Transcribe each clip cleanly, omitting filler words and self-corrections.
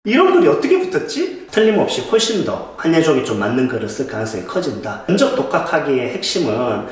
이런 글이 어떻게 붙었지? 틀림없이 훨씬 더 한예종이 좀 맞는 글을 쓸 가능성이 커진다. 면접 독학하기의 핵심은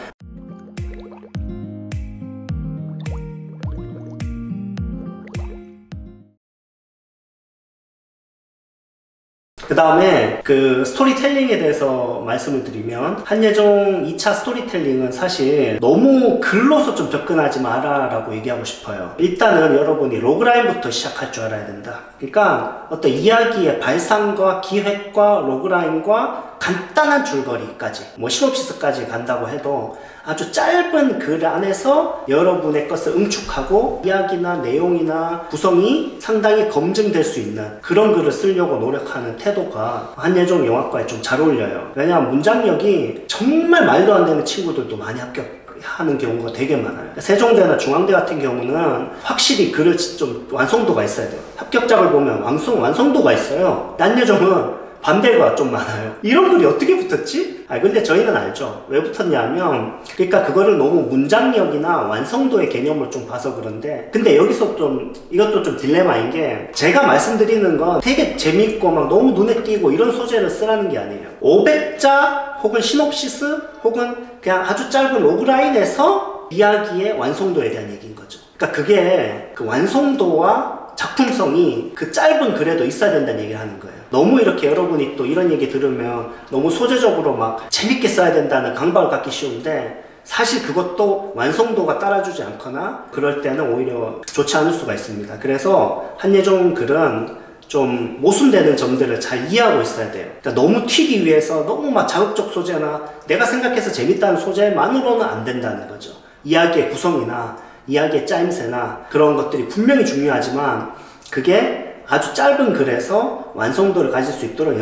그 다음에 그 스토리텔링에 대해서 말씀을 드리면 한예종 2차 스토리텔링은 사실 너무 글로서 좀 접근하지 마라 라고 얘기하고 싶어요. 일단은 여러분이 로그라인부터 시작할 줄 알아야 된다. 그러니까 어떤 이야기의 발상과 기획과 로그라인과 간단한 줄거리까지 뭐 시놉시스까지 간다고 해도 아주 짧은 글 안에서 여러분의 것을 응축하고 이야기나 내용이나 구성이 상당히 검증될 수 있는 그런 글을 쓰려고 노력하는 태도가 한예종 영화과에 좀 잘 어울려요. 왜냐하면 문장력이 정말 말도 안 되는 친구들도 많이 합격하는 경우가 되게 많아요. 세종대나 중앙대 같은 경우는 확실히 글을 좀 완성도가 있어야 돼요. 합격작을 보면 완성도가 있어요. 한예종은 반대가 좀 많아요. 이런 글이 어떻게 붙었지? 근데 저희는 알죠. 왜 붙었냐면 그러니까 그거를 너무 문장력이나 완성도의 개념을 좀 봐서 그런데 근데 여기서 좀 이것도 좀 딜레마인 게 제가 말씀드리는 건 되게 재밌고 막 너무 눈에 띄고 이런 소재를 쓰라는 게 아니에요. 500자 혹은 시놉시스 혹은 그냥 아주 짧은 로그라인에서 이야기의 완성도에 대한 얘기인 거죠. 그러니까 그게 그 완성도와 작품성이 그 짧은 글에도 있어야 된다는 얘기를 하는 거예요. 너무 이렇게 여러분이 또 이런 얘기 들으면 너무 소재적으로 막 재밌게 써야 된다는 강박을 갖기 쉬운데 사실 그것도 완성도가 따라주지 않거나 그럴 때는 오히려 좋지 않을 수가 있습니다. 그래서 한예종 글은 좀 모순되는 점들을 잘 이해하고 있어야 돼요. 그러니까 너무 튀기 위해서 너무 막 자극적 소재나 내가 생각해서 재밌다는 소재만으로는 안 된다는 거죠. 이야기의 구성이나 이야기의 짜임새나 그런 것들이 분명히 중요하지만 그게 아주 짧은 글에서 완성도를 가질 수 있도록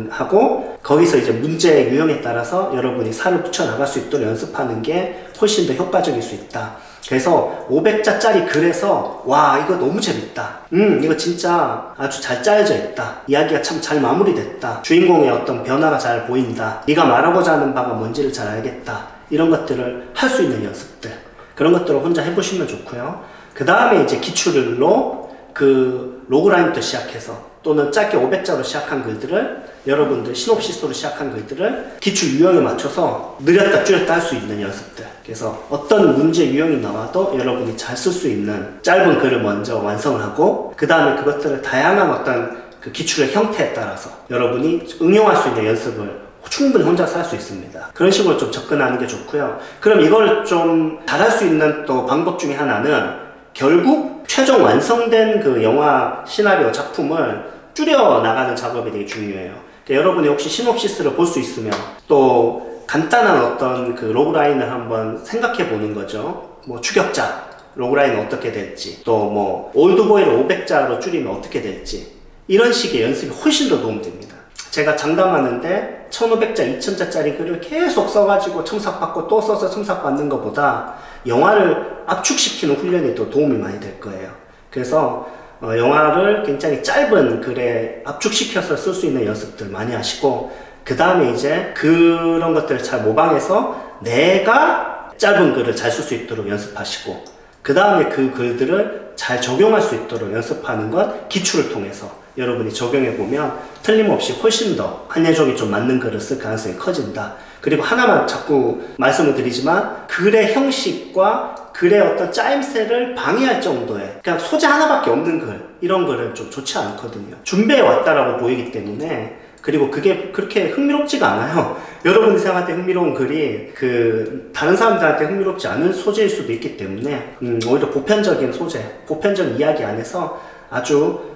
하고 거기서 이제 문제의 유형에 따라서 여러분이 살을 붙여 나갈 수 있도록 연습하는 게 훨씬 더 효과적일 수 있다. 그래서 500자짜리 글에서 와 이거 너무 재밌다. 이거 진짜 아주 잘 짜여져 있다. 이야기가 참 잘 마무리됐다. 주인공의 어떤 변화가 잘 보인다. 네가 말하고자 하는 바가 뭔지를 잘 알겠다. 이런 것들을 할 수 있는 연습들. 그런 것들을 혼자 해보시면 좋고요. 그 다음에 이제 기출로 그 로그라인부터 시작해서 또는 짧게 500자로 시작한 글들을 여러분들 시놉시스로 시작한 글들을 기출 유형에 맞춰서 늘렸다 줄였다 할 수 있는 연습들. 그래서 어떤 문제 유형이 나와도 여러분이 잘 쓸 수 있는 짧은 글을 먼저 완성을 하고 그 다음에 그것들을 다양한 어떤 그 기출의 형태에 따라서 여러분이 응용할 수 있는 연습을 충분히 혼자서 할 수 있습니다. 그런 식으로 좀 접근하는 게 좋고요. 그럼 이걸 좀 잘할 수 있는 또 방법 중에 하나는 결국 최종 완성된 그 영화 시나리오 작품을 줄여 나가는 작업이 되게 중요해요. 그러니까 여러분이 혹시 시놉시스를 볼 수 있으면 또 간단한 어떤 그 로그라인을 한번 생각해 보는 거죠. 뭐 추격자 로그라인은 어떻게 될지 또 뭐 올드보이를 500자로 줄이면 어떻게 될지 이런 식의 연습이 훨씬 더 도움됩니다. 제가 장담하는데 1500자, 2000자짜리 글을 계속 써가지고 첨삭받고 또 써서 첨삭받는 것보다 영화를 압축시키는 훈련이 더 도움이 많이 될 거예요. 그래서 영화를 굉장히 짧은 글에 압축시켜서 쓸 수 있는 연습들 많이 하시고 그 다음에 이제 그런 것들을 잘 모방해서 내가 짧은 글을 잘 쓸 수 있도록 연습하시고 그 다음에 그 글들을 잘 적용할 수 있도록 연습하는 건 기출을 통해서 여러분이 적용해보면 틀림없이 훨씬 더 한예종이 좀 맞는 글을 쓸 가능성이 커진다. 그리고 하나만 자꾸 말씀을 드리지만 글의 형식과 글의 어떤 짜임새를 방해할 정도의 그냥 소재 하나밖에 없는 글 이런 글은 좀 좋지 않거든요. 준비해 왔다라고 보이기 때문에 그리고 그게 그렇게 흥미롭지가 않아요. 여러분이 생각할 때 흥미로운 글이 그 다른 사람들한테 흥미롭지 않은 소재일 수도 있기 때문에 오히려 보편적인 소재, 보편적인 이야기 안에서 아주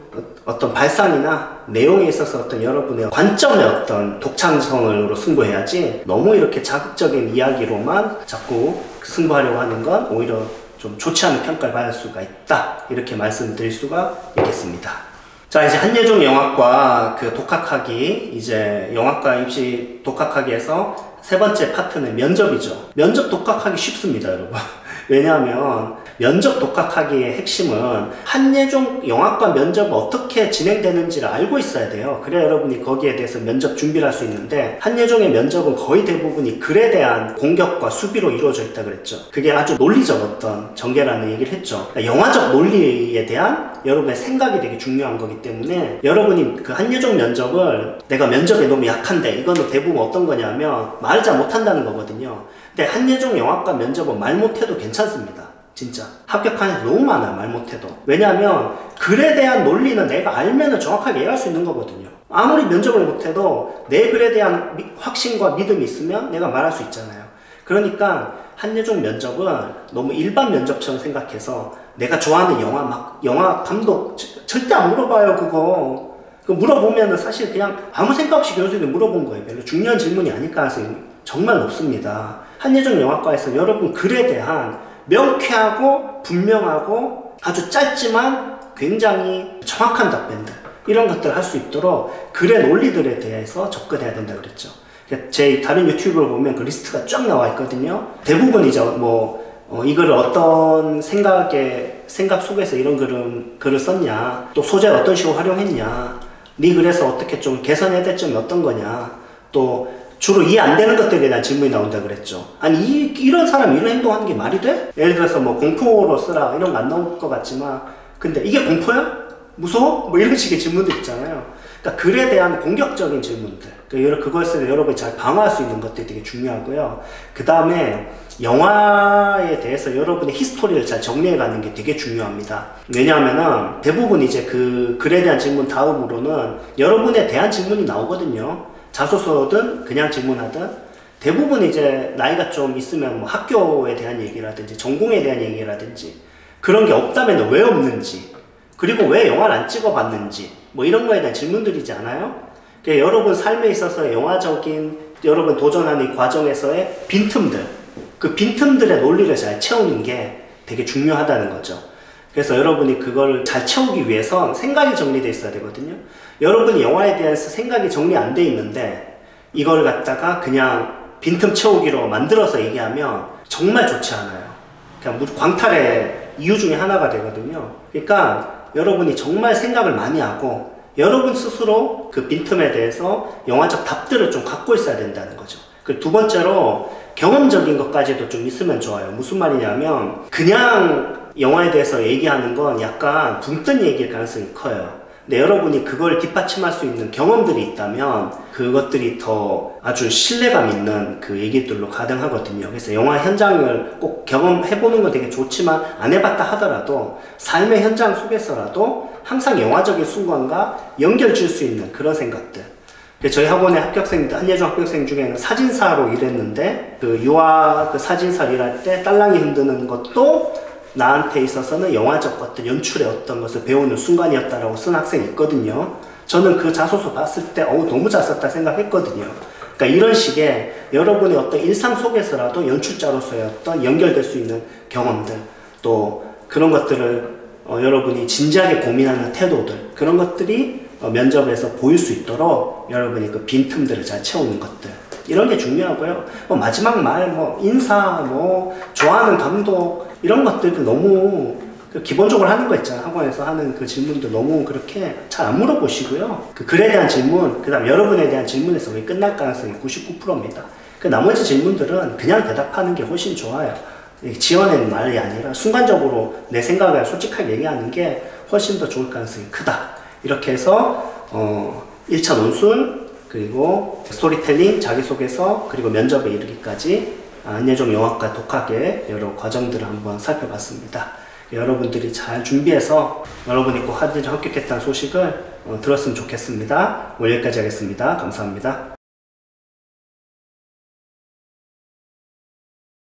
어떤 발상이나 내용에 있어서 어떤 여러분의 관점의 어떤 독창성으로 승부해야지 너무 이렇게 자극적인 이야기로만 자꾸 승부하려고 하는 건 오히려 좀 좋지 않은 평가를 받을 수가 있다. 이렇게 말씀드릴 수가 있겠습니다. 자, 이제 한예종 영화과 그 독학하기, 이제 영화과 입시 독학하기에서 세 번째 파트는 면접이죠. 면접 독학하기 쉽습니다, 여러분. 왜냐하면 면접 독학하기의 핵심은 한예종 영화과 면접 어떻게 진행되는지를 알고 있어야 돼요. 그래야 여러분이 거기에 대해서 면접 준비를 할 수 있는데, 한예종의 면접은 거의 대부분이 글에 대한 공격과 수비로 이루어져 있다 그랬죠. 그게 아주 논리적 어떤 전개라는 얘기를 했죠. 그러니까 영화적 논리에 대한 여러분의 생각이 되게 중요한 거기 때문에, 여러분이 그 한예종 면접을 내가 면접에 너무 약한데, 이거는 대부분 어떤 거냐면 말을 잘 못한다는 거거든요. 근데 한예종 영화과 면접은 말 못해도 괜찮습니다. 진짜 합격하는 게 너무 많아요. 말 못해도. 왜냐하면 글에 대한 논리는 내가 알면 정확하게 얘기할 수 있는 거거든요. 아무리 면접을 못해도 내 글에 대한 확신과 믿음이 있으면 내가 말할 수 있잖아요. 그러니까 한예종 면접은 너무 일반 면접처럼 생각해서 내가 좋아하는 영화 감독 절대 안 물어봐요. 그거 물어보면은 사실 그냥 아무 생각 없이 교수님이 물어본 거예요. 별로 중요한 질문이 아닐 가능성이 정말 높습니다. 한예종 영화과에서 여러분 글에 대한 명쾌하고 분명하고 아주 짧지만 굉장히 정확한 답변들, 이런 것들을 할 수 있도록 글의 논리들에 대해서 접근해야 된다 그랬죠. 제 다른 유튜브를 보면 그 리스트가 쫙 나와 있거든요. 대부분 이제 이거를 어떤 생각 속에서 이런 글을 썼냐, 또 소재를 어떤 식으로 활용했냐, 네 글에서 어떻게 좀 개선해야 될 점이 어떤 거냐, 또 주로 이해 안 되는 것들에 대한 질문이 나온다 그랬죠. 아니 이런 사람이 이런 행동하는 게 말이 돼? 예를 들어서 뭐 공포로 쓰라 이런 거 안 나올 것 같지만, 근데 이게 공포야? 무서워? 뭐 이런 식의 질문들 있잖아요. 그러니까 글에 대한 공격적인 질문들, 그것을 여러분이 잘 방어할 수 있는 것들이 되게 중요하고요. 그 다음에 영화에 대해서 여러분의 히스토리를 잘 정리해 가는 게 되게 중요합니다. 왜냐하면은 대부분 이제 그 글에 대한 질문 다음으로는 여러분에 대한 질문이 나오거든요. 자소서든 그냥 질문하든 대부분 이제 나이가 좀 있으면 뭐 학교에 대한 얘기라든지 전공에 대한 얘기라든지 그런 게 없다면 왜 없는지, 그리고 왜 영화를 안 찍어봤는지, 뭐 이런 거에 대한 질문들이지 않아요? 그러니까 여러분 삶에 있어서 영화적인 여러분 도전하는 이 과정에서의 빈틈들, 그 빈틈들의 논리를 잘 채우는 게 되게 중요하다는 거죠. 그래서 여러분이 그걸 잘 채우기 위해선 생각이 정리되어 있어야 되거든요. 여러분이 영화에 대해서 생각이 정리 안 돼 있는데 이걸 갖다가 그냥 빈틈 채우기로 만들어서 얘기하면 정말 좋지 않아요. 그냥 광탈의 이유 중에 하나가 되거든요. 그러니까 여러분이 정말 생각을 많이 하고 여러분 스스로 그 빈틈에 대해서 영화적 답들을 좀 갖고 있어야 된다는 거죠. 그리고 두 번째로 경험적인 것까지도 좀 있으면 좋아요. 무슨 말이냐면 그냥 영화에 대해서 얘기하는 건 약간 붕 뜬 얘기일 가능성이 커요. 근데 여러분이 그걸 뒷받침할 수 있는 경험들이 있다면 그것들이 더 아주 신뢰감 있는 그 얘기들로 가능하거든요. 그래서 영화 현장을 꼭 경험해보는 건 되게 좋지만 안 해봤다 하더라도 삶의 현장 속에서라도 항상 영화적인 순간과 연결 줄 수 있는 그런 생각들. 저희 학원의 합격생들, 한예종 합격생 중에는 사진사로 일했는데 그 유아 그 사진사를 일할 때 딸랑이 흔드는 것도 나한테 있어서는 영화적 어떤 연출의 어떤 것을 배우는 순간이었다라고 쓴 학생이 있거든요. 저는 그 자소서 봤을 때 너무 잘 썼다 생각했거든요. 그러니까 이런 식의 여러분의 어떤 일상 속에서라도 연출자로서의 어떤 연결될 수 있는 경험들, 또 그런 것들을 여러분이 진지하게 고민하는 태도들, 그런 것들이 면접에서 보일 수 있도록 여러분이 그 빈틈들을 잘 채우는 것들, 이런 게 중요하고요. 마지막 말, 인사, 좋아하는 감독, 이런 것들도 너무 기본적으로 하는 거 있잖아요. 학원에서 하는 그 질문도 너무 그렇게 잘 안 물어보시고요. 그 글에 대한 질문, 그 다음 여러분에 대한 질문에서 거의 끝날 가능성이 99%입니다. 그 나머지 질문들은 그냥 대답하는 게 훨씬 좋아요. 지어낸 말이 아니라 순간적으로 내 생각을 솔직하게 얘기하는 게 훨씬 더 좋을 가능성이 크다. 이렇게 해서 1차 논술, 그리고 스토리텔링, 자기소개서, 그리고 면접에 이르기까지 한예종 영화과 독학의 여러 과정들을 한번 살펴봤습니다. 여러분들이 잘 준비해서 여러분이 꼭 한예종 합격했다는 소식을 들었으면 좋겠습니다. 오늘 여기까지 하겠습니다. 감사합니다.